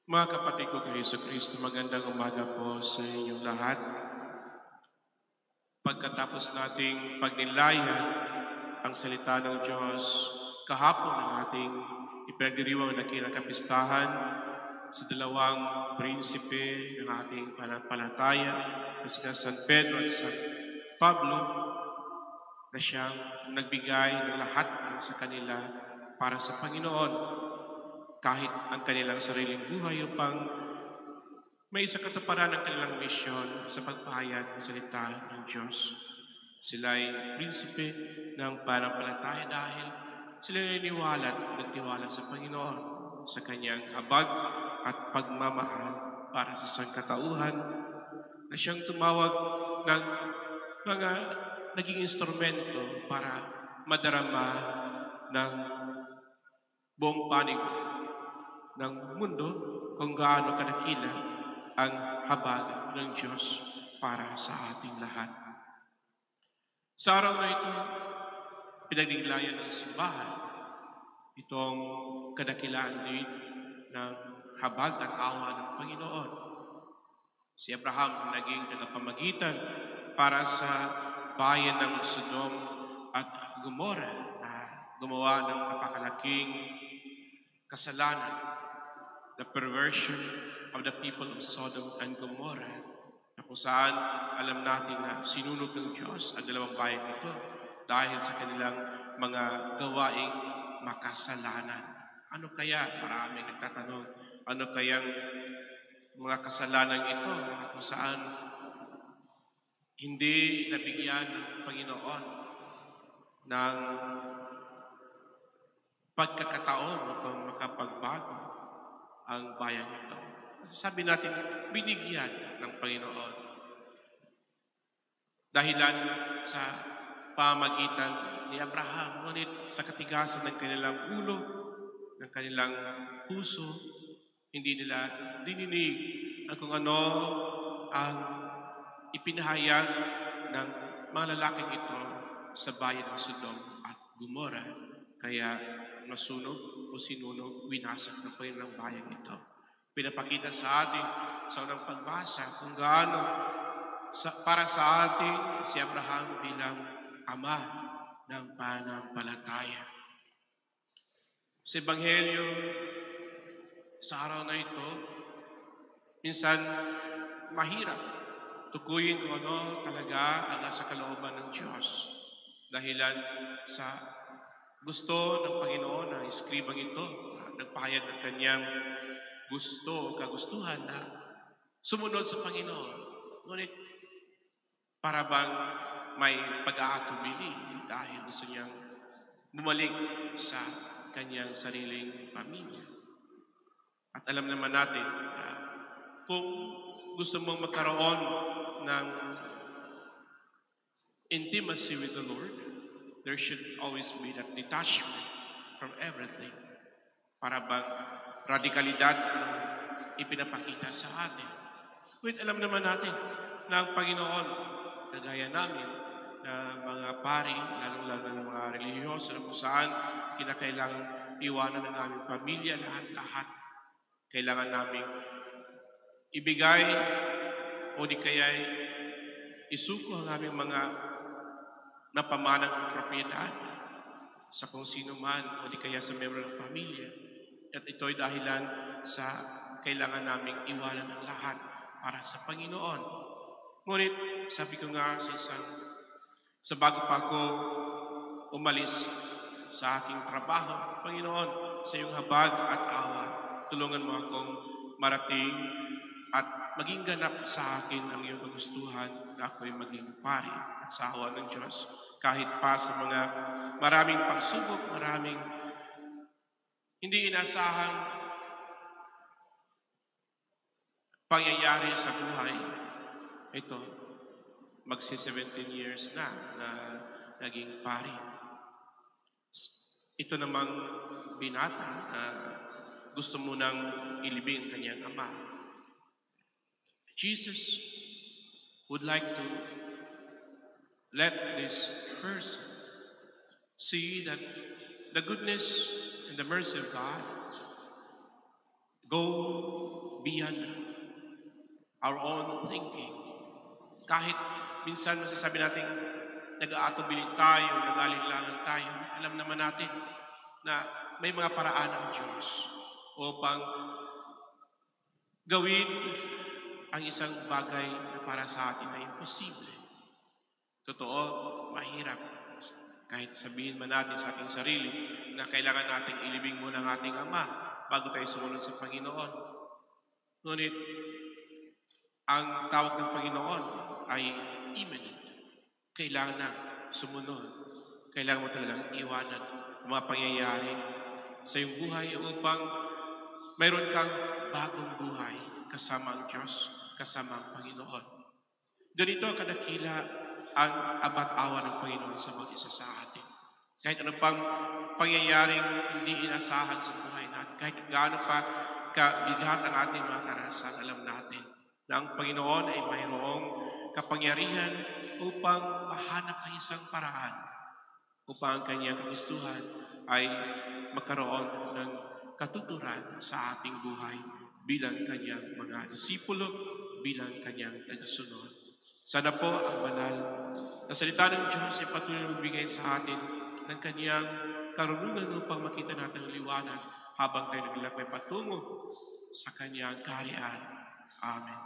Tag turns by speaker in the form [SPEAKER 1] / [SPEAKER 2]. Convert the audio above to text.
[SPEAKER 1] Mga kapatid ko kay Jesucristo, magandang umaga po sa inyong lahat. Pagkatapos nating pagnilayan ang salita ng Diyos kahapon ng ating ipinagdiriwang na dakilang kapistahan sa dalawang prinsipe ng ating pananampalataya na sina San Pedro at San Pablo, na siyang nagbigay ng lahat sa kanila para sa Panginoon, kahit ang kanilang sariling buhay upang may isa katuparan ng kanilang misyon sa pagpahayag ng salita ng Diyos. Sila ay prinsipe ng pananampalataya dahil sila naniniwala at nagtiwala sa Panginoon, sa kanyang habag at pagmamahal para sa sangkatauhan, na siyang tumawag ng mga naging instrumento para madarama ng buong panig ng mundo kung gaano kadakila ang habag ng Diyos para sa ating lahat. Sa araw na ito, pinagdiglayan ng simbahan itong kadakilaan din ng habag at awa ng Panginoon. Si Abraham naging tagapamagitan para sa bayan ng Sodom at Gomorrah na gumawa ng napakalaking kasalanan, the perversion of the people of Sodom and Gomorrah, na kung saan alam natin na sinunog ng Diyos ang dalawang bayan ito dahil sa kanilang mga gawaing makasalanan. Ano kaya? Maraming nagtatanong, ano kayang mga kasalanan ito na kung saan hindi nabigyan ng Panginoon ng pagkakataon upang makapagbago ang bayan ito? Sabi natin, binigyan ng Panginoon. Dahilan sa pamagitan ni Abraham, ngunit sa katigasan ng kanilang ulo, ng kanilang puso, hindi nila dininig ang kung ano ang ipinahayag ng mga lalaking ito sa bayan ng Sodom at Gomorrah. Kaya nasunog o sinunog, winasak na po yun ng bayan ito. Pinapakita sa atin sa unang pagbasa kung gaano para sa atin si Abraham bilang ama ng pananampalataya. Sa Ebanghelyo, sa araw na ito, minsan mahirap tukuyin kung ano talaga ang nasa kalooban ng Diyos. Dahilan sa gusto ng Panginoon na iskribang ito, nagpahayag ng kanyang gusto o kagustuhan na sumunod sa Panginoon. Ngunit para bang may pag-aatubili dahil gusto niyang bumalik sa kanyang sariling pamilya. At alam naman natin na kung gusto mong magkaroon ng intimacy with the Lord, there should always be that detachment from everything. Para bang radikalidad ang ipinapakita sa atin. Wait, alam naman natin na ang Panginoon, kagaya namin, na mga pari, lalo-lalo ng mga relihiyoso, na kung saan kinakailangan iwanan ng aming pamilya, lahat-lahat. Kailangan namin ibigay o di kaya'y isuko ang aming mga napamanang propiedad sa kung sino man o di kaya sa miyembro ng pamilya. At ito'y dahilan sa kailangan naming iwanan ang lahat para sa Panginoon. Ngunit, sabi ko nga sa bago pa ako umalis sa aking trabaho, Panginoon, sa iyong habag at awa, tulungan mo akong marating at maging ganap sa akin ang iyong kagustuhan na ako'y maging pari at sa awa ng Diyos. Kahit pa sa mga maraming pagsubok, maraming hindi inasahang pangyayari sa buhay, ito, magsi-17 years na naging pari. Ito namang binata na gusto mo nang ilibing ang kanyang ama. Jesus would like to let this person see that the goodness and the mercy of God go beyond our own thinking. Kahit minsan masasabi natin nag-aatubili tayo, nag-alinlangan tayo, alam naman natin na may mga paraan ng Diyos upang gawin ang isang bagay na para sa atin ay imposible. Totoo, mahirap. Kahit sabihin man natin sa ating sarili na kailangan nating ilibing muna ang ating Ama bago tayo sumunod sa Panginoon. Ngunit, ang tawag ng Panginoon ay imminent. Kailangan na sumunod. Kailangan mo talagang iwanan ang mga pangyayari sa iyong buhay upang mayroon kang bagong buhay kasama ang Diyos, kasama ang Panginoon. Ganito kadakila ang abat-awa ng Panginoon sa mga isa sa atin. Kahit ano pang pangyayaring hindi inasahan sa buhay natin, kahit gaano pa kabigat ang ating mga karanasan, alam natin na ang Panginoon ay mayroong kapangyarihan upang mahanap ang isang paraan upang ang kanyang kagustuhan ay magkaroon ng katuturan sa ating buhay bilang kanyang mga disipulo, bilang kanyang tagasunod. Sana po ang banal na salita ng Diyos ay patuloy na magbigay sa atin ng kanyang karunungan upang makita natin ang liwanag habang tayo naglakbay patungo sa kanyang kaharian. Amen.